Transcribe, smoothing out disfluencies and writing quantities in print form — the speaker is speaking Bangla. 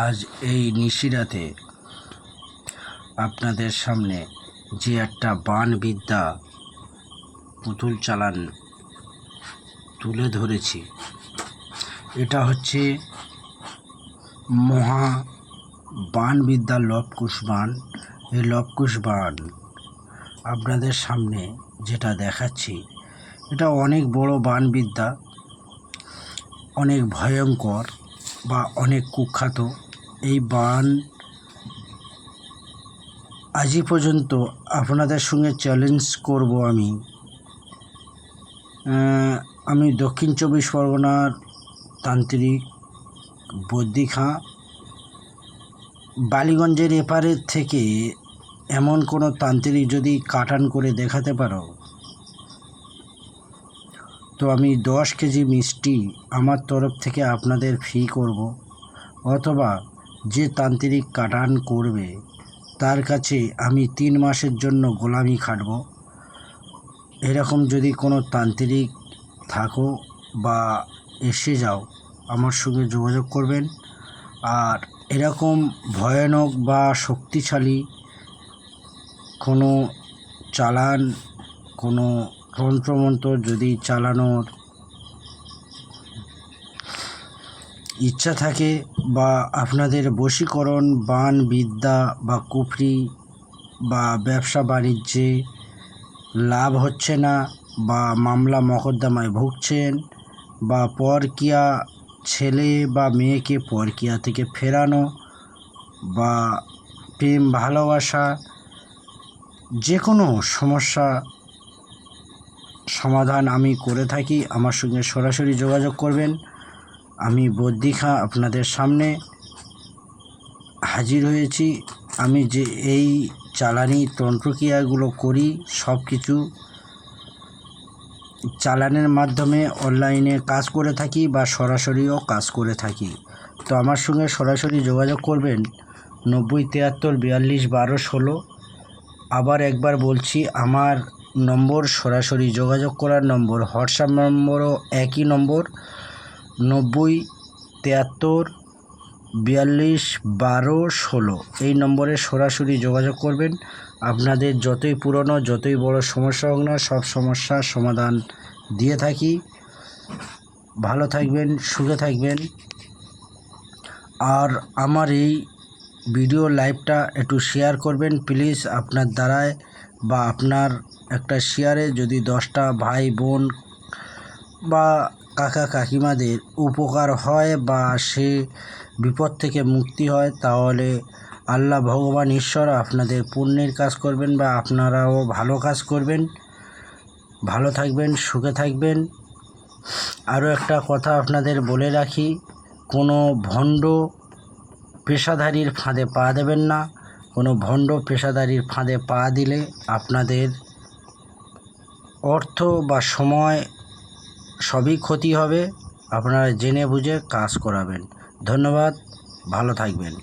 আজ এই নিশিরাতে আপনাদের সামনে যে একটা বানবিদ্যা পুতুল চালান তুলে ধরেছি, এটা হচ্ছে মহা বানবিদ্যা লবকুশ বান। এই লবকুশ বান আপনাদের সামনে যেটা দেখাচ্ছি, এটা অনেক বড় বানবিদ্যা, অনেক ভয়ঙ্কর বা অনেক কুখ্যাত। এই বান আজই পর্যন্ত আপনাদের সঙ্গে চ্যালেঞ্জ করব আমি দক্ষিণ চব্বিশ পরগনার তান্ত্রিক বদ্যি খাঁ। বালিগঞ্জের এপারের থেকে এমন কোনো তান্ত্রিক যদি কাটান করে দেখাতে পারো, তো আমি 10 কেজি মিষ্টি আমার তরফ থেকে আপনাদের ফ্রি করব, অথবা যে তান্ত্রিক কাটান করবে তার কাছে আমি 3 মাসের জন্য গোলামি খাটব। এরকম যদি কোনো তান্ত্রিক থাকো বা এসে যাও, আমার সঙ্গে যোগাযোগ করবেন। আর এরকম ভয়ানক বা শক্তিশালী কোনো চালান, কোনো তন্ত্রমন্ত্র যদি চালানোর ইচ্ছা থাকে, বা আপনাদের বশীকরণ বান বিদ্যা বা কুফরি বা ব্যবসা বাণিজ্যে লাভ হচ্ছে না, বা মামলা মকদ্দমায় ভুগছেন, বা পরকীয়া ছেলে বা মেয়েকে পরকীয়া থেকে ফেরানো, বা প্রেম ভালোবাসা, যে কোনো সমস্যা সমাধান আমি করে থাকি। আমার সঙ্গে সরাসরি যোগাযোগ করবেন। আমি বদ্যি খাঁ আপনাদের সামনে হাজির হয়েছি। আমি যে এই চালানি তন্ত্রক্রিয়াগুলো করি, সব কিছু চালানের মাধ্যমে অনলাইনে কাজ করে থাকি বা সরাসরিও কাজ করে থাকি। তো আমার সঙ্গে সরাসরি যোগাযোগ করবেন 90 73 42 12 16। আবার একবার বলছি, আমার নম্বর সরাসরি যোগাযোগ করার নম্বর, হোয়াটসঅ্যাপ নম্বরও একই নম্বর 90 73 42 12 16। এই নম্বরে সরাসরি যোগাযোগ করবেন। আপনাদের যতই পুরনো যতই বড় সমস্যা হোক না, সব সমস্যার সমাধান দিয়ে থাকি। ভালো থাকবেন, সুখে থাকবেন। আর আমার এই ভিডিও লাইভটা একটু শেয়ার করবেন প্লিজ। আপনার দ্বারায় বা আপনার একটা শেয়ারে যদি 10টা ভাই বোন বা কাকা কাকিমাদের উপকার হয় বা সে বিপদ থেকে মুক্তি হয়, তাহলে আল্লাহ ভগবান ঈশ্বর আপনাদের পুণ্যের কাজ করবেন বা আপনারাও ভালো কাজ করবেন। ভালো থাকবেন, সুখে থাকবেন। আরও একটা কথা আপনাদের বলে রাখি, কোনো ভণ্ড পেশাধারীর ফাঁদে পা দেবেন না। কোনো ভণ্ড পেশাদারির ফাঁদে পা দিলে আপনাদের অর্থ বা সময় সবই ক্ষতি হবে। আপনারা জেনে বুঝে কাজ করাবেন। ধন্যবাদ, ভালো থাকবেন।